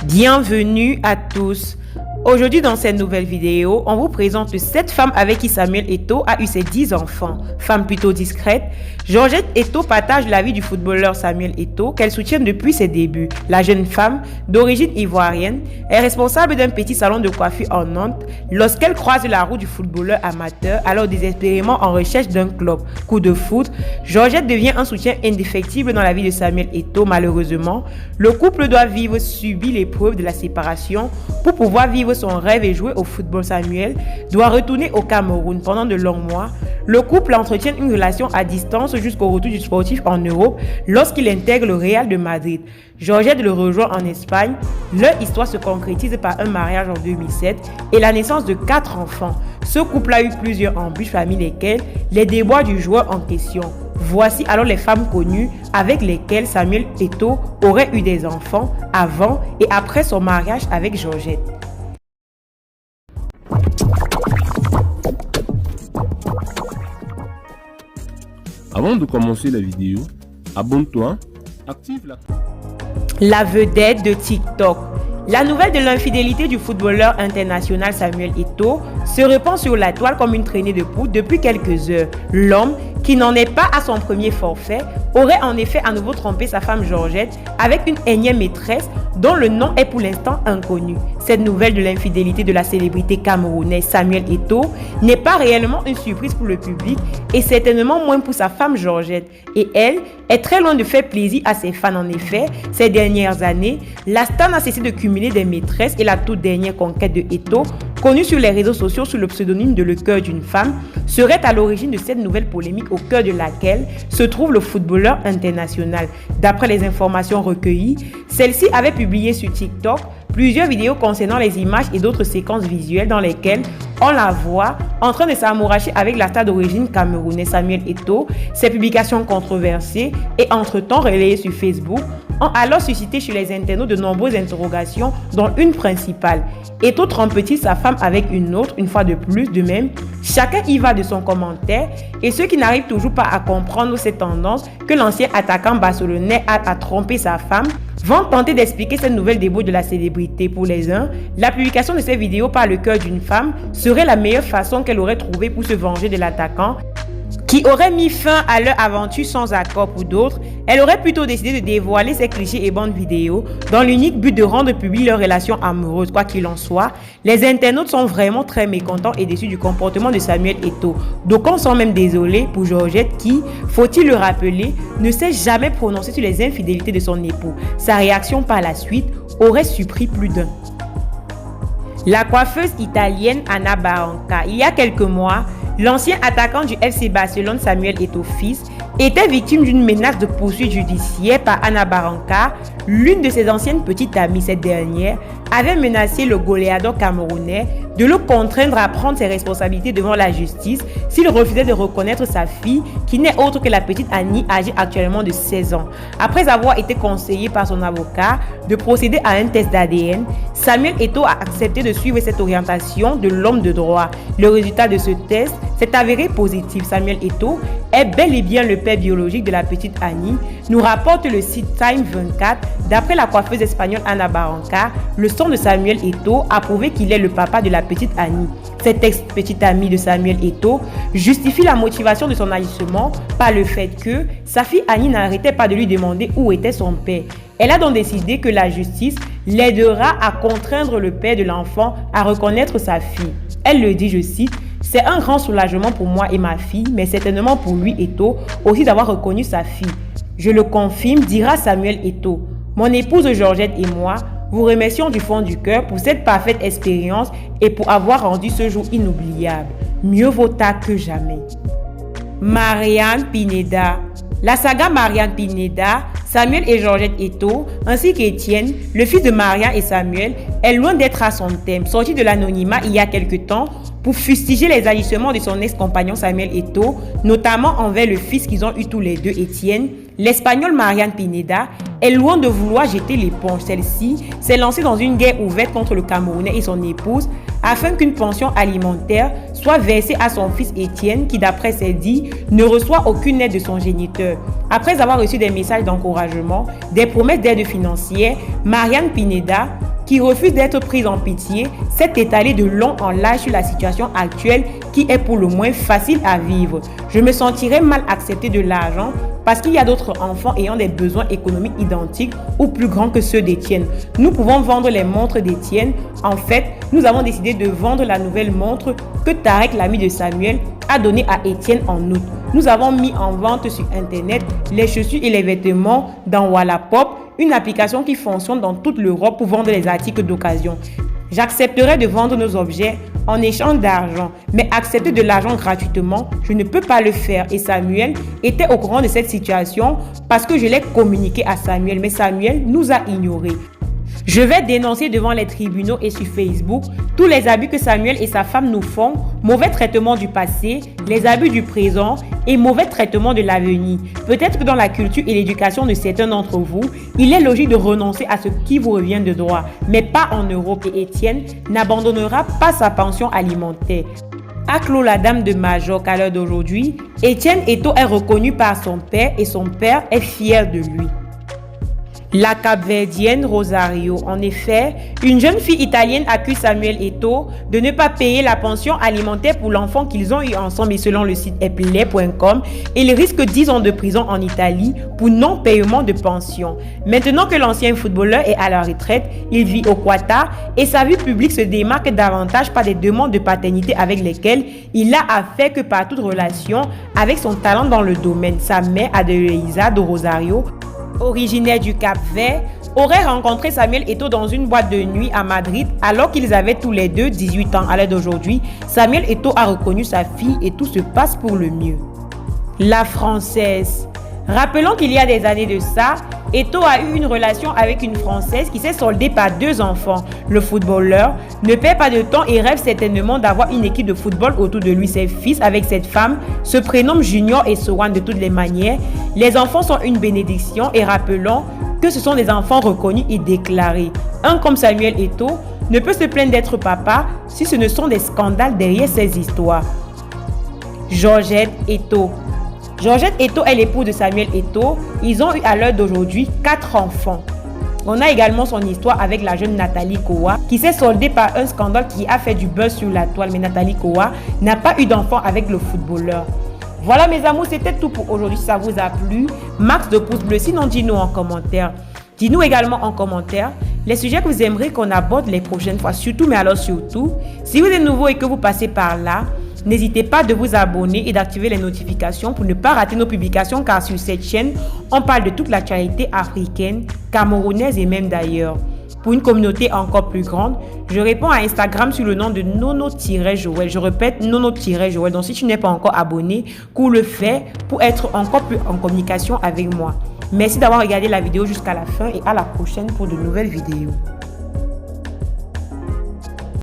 Bienvenue à tous. Aujourd'hui dans cette nouvelle vidéo, on vous présente 7 femmes avec qui Samuel Eto'o a eu ses 10 enfants. Femme plutôt discrète, Georgette Eto'o partage la vie du footballeur Samuel Eto'o qu'elle soutient depuis ses débuts. La jeune femme, d'origine ivoirienne, est responsable d'un petit salon de coiffure en Nantes lorsqu'elle croise la route du footballeur amateur alors désespérément en recherche d'un club. Coup de foudre, Georgette devient un soutien indéfectible dans la vie de Samuel Eto'o. Malheureusement, le couple doit subir l'épreuve de la séparation pour pouvoir vivre son rêve et jouer au football. Samuel doit retourner au Cameroun pendant de longs mois. Le couple entretient une relation à distance jusqu'au retour du sportif en Europe lorsqu'il intègre le Real de Madrid. Georgette le rejoint en Espagne. Leur histoire se concrétise par un mariage en 2007 et la naissance de 4 enfants. Ce couple a eu plusieurs embûches parmi lesquelles les déboires du joueur en question. Voici alors les femmes connues avec lesquelles Samuel Eto'o aurait eu des enfants avant et après son mariage avec Georgette. Avant de commencer la vidéo, abonne-toi, active la vedette de TikTok. La nouvelle de l'infidélité du footballeur international Samuel Eto'o se répand sur la toile comme une traînée de poudre depuis quelques heures. L'homme, qui n'en est pas à son premier forfait, aurait en effet à nouveau trompé sa femme Georgette avec une énième maîtresse dont le nom est pour l'instant inconnu. Cette nouvelle de l'infidélité de la célébrité camerounaise Samuel Eto'o n'est pas réellement une surprise pour le public et certainement moins pour sa femme Georgette. Et elle est très loin de faire plaisir à ses fans. En effet, ces dernières années, la star n'a cessé de cumuler des maîtresses et la toute dernière conquête de Eto'o, connue sur les réseaux sociaux sous le pseudonyme de Le Cœur d'une femme, serait à l'origine de cette nouvelle polémique au cœur de laquelle se trouve le footballeur international. D'après les informations recueillies, celle-ci avait publié sur TikTok plusieurs vidéos concernant les images et d'autres séquences visuelles dans lesquelles on la voit en train de s'amouracher avec la star d'origine camerounaise Samuel Eto'o. Ces publications controversées et entre-temps relayées sur Facebook ont alors suscité chez les internautes de nombreuses interrogations, dont une principale. Eto'o trompe-t-il sa femme avec une autre une fois de plus? De même, chacun y va de son commentaire et ceux qui n'arrivent toujours pas à comprendre cette tendance que l'ancien attaquant barcelonais a à tromper sa femme vont tenter d'expliquer cette nouvelle débauche de la célébrité. Pour les uns, la publication de ces vidéos par le cœur d'une femme serait la meilleure façon qu'elle aurait trouvée pour se venger de l'attaquant qui aurait mis fin à leur aventure sans accord. Pour d'autres, elle aurait plutôt décidé de dévoiler ses clichés et bandes vidéo dans l'unique but de rendre public leur relation amoureuse. Quoi qu'il en soit, les internautes sont vraiment très mécontents et déçus du comportement de Samuel Eto'o. D'aucuns sont même désolés pour Georgette qui, faut-il le rappeler, ne s'est jamais prononcée sur les infidélités de son époux. Sa réaction par la suite aurait surpris plus d'un. La coiffeuse italienne Anna Barranca. Il y a quelques mois, l'ancien attaquant du FC Barcelone Samuel Eto'o fils était victime d'une menace de poursuite judiciaire par Anna Barranca, l'une de ses anciennes petites amies. Cette dernière avait menacé le goléador camerounais de le contraindre à prendre ses responsabilités devant la justice s'il refusait de reconnaître sa fille, qui n'est autre que la petite Annie, âgée actuellement de 16 ans. Après avoir été conseillé par son avocat de procéder à un test d'ADN, Samuel Eto'o a accepté de suivre cette orientation de l'homme de droit. Le résultat de ce test s'est avéré positif. Samuel Eto'o est bel et bien le père biologique de la petite Annie, nous rapporte le site Time 24. D'après la coiffeuse espagnole Anna Barranca, le sang de Samuel Eto'o a prouvé qu'il est le papa de la petite Annie. Cette ex-petite amie de Samuel Eto'o justifie la motivation de son agissement par le fait que sa fille Annie n'arrêtait pas de lui demander où était son père. Elle a donc décidé que la justice l'aidera à contraindre le père de l'enfant à reconnaître sa fille. Elle le dit, je cite, « C'est un grand soulagement pour moi et ma fille, mais certainement pour lui Eto'o aussi d'avoir reconnu sa fille. Je le confirme, dira Samuel Eto'o. Mon épouse Georgette et moi vous remercions du fond du cœur pour cette parfaite expérience et pour avoir rendu ce jour inoubliable. Mieux vaut tard que jamais. » Marianne Pineda. La saga Marianne Pineda, Samuel et Georgette Eto'o, ainsi qu'Étienne, le fils de Marianne et Samuel, est loin d'être à son thème. Sorti de l'anonymat il y a quelque temps pour fustiger les agissements de son ex-compagnon Samuel Eto'o, notamment envers le fils qu'ils ont eu tous les deux, Étienne, l'Espagnole Marianne Pineda est loin de vouloir jeter l'éponge. Celle-ci s'est lancée dans une guerre ouverte contre le Camerounais et son épouse afin qu'une pension alimentaire soit versée à son fils Étienne qui, d'après ses dits, ne reçoit aucune aide de son géniteur. Après avoir reçu des messages d'encouragement, des promesses d'aide financière, Marianne Pineda qui refuse d'être prise en pitié, s'est étalée de long en large sur la situation actuelle qui est pour le moins facile à vivre. Je me sentirais mal accepter de l'argent parce qu'il y a d'autres enfants ayant des besoins économiques identiques ou plus grands que ceux d'Étienne. Nous pouvons vendre les montres d'Étienne. En fait, nous avons décidé de vendre la nouvelle montre que Tarek, l'ami de Samuel, a donnée à Étienne en août. Nous avons mis en vente sur Internet les chaussures et les vêtements dans Wallapop, une application qui fonctionne dans toute l'Europe pour vendre les articles d'occasion. J'accepterais de vendre nos objets en échange d'argent, mais accepter de l'argent gratuitement, je ne peux pas le faire. Et Samuel était au courant de cette situation parce que je l'ai communiqué à Samuel, mais Samuel nous a ignorés. Je vais dénoncer devant les tribunaux et sur Facebook tous les abus que Samuel et sa femme nous font, mauvais traitement du passé, les abus du présent et mauvais traitement de l'avenir. Peut-être que dans la culture et l'éducation de certains d'entre vous, il est logique de renoncer à ce qui vous revient de droit, mais pas en Europe, et Étienne n'abandonnera pas sa pension alimentaire. A clos la dame de Majorque à l'heure d'aujourd'hui, Étienne Eto'o est reconnu par son père et son père est fier de lui. La Cap-Verdienne Rosario. En effet, une jeune fille italienne accuse Samuel Eto'o de ne pas payer la pension alimentaire pour l'enfant qu'ils ont eu ensemble, et selon le site eplay.com, il risque 10 ans de prison en Italie pour non-paiement de pension. Maintenant que l'ancien footballeur est à la retraite, il vit au Qatar et sa vie publique se démarque davantage par des demandes de paternité avec lesquelles il a affaire que par toute relation avec son talent dans le domaine. Sa mère, Adelaisa de Rosario, originaire du Cap-Vert, aurait rencontré Samuel Eto'o dans une boîte de nuit à Madrid alors qu'ils avaient tous les deux 18 ans. À l'heure d'aujourd'hui, Samuel Eto'o a reconnu sa fille et tout se passe pour le mieux. La Française. Rappelons qu'il y a des années de ça, Eto'o a eu une relation avec une Française qui s'est soldée par 2 enfants. Le footballeur ne perd pas de temps et rêve certainement d'avoir une équipe de football autour de lui. Ses fils avec cette femme se prénomment Junior et Sowan de toutes les manières. Les enfants sont une bénédiction et rappelons que ce sont des enfants reconnus et déclarés. Un comme Samuel Eto'o ne peut se plaindre d'être papa si ce ne sont des scandales derrière ces histoires. Georgette Eto'o. Georgette Eto'o est l'époux de Samuel Eto'o. Ils ont eu à l'heure d'aujourd'hui 4 enfants. On a également son histoire avec la jeune Nathalie Kowa qui s'est soldée par un scandale qui a fait du buzz sur la toile. Mais Nathalie Kowa n'a pas eu d'enfant avec le footballeur. Voilà mes amours, c'était tout pour aujourd'hui. Si ça vous a plu, max de pouces bleus. Sinon, dis-nous en commentaire. Dis-nous également en commentaire les sujets que vous aimeriez qu'on aborde les prochaines fois. Surtout, mais alors surtout, si vous êtes nouveau et que vous passez par là, n'hésitez pas de vous abonner et d'activer les notifications pour ne pas rater nos publications, car sur cette chaîne, on parle de toute l'actualité africaine, camerounaise et même d'ailleurs. Pour une communauté encore plus grande, je réponds à Instagram sur le nom de Nono-Joël. Je répète, Nono-Joël. Donc si tu n'es pas encore abonné, cours le fait pour être encore plus en communication avec moi. Merci d'avoir regardé la vidéo jusqu'à la fin et à la prochaine pour de nouvelles vidéos.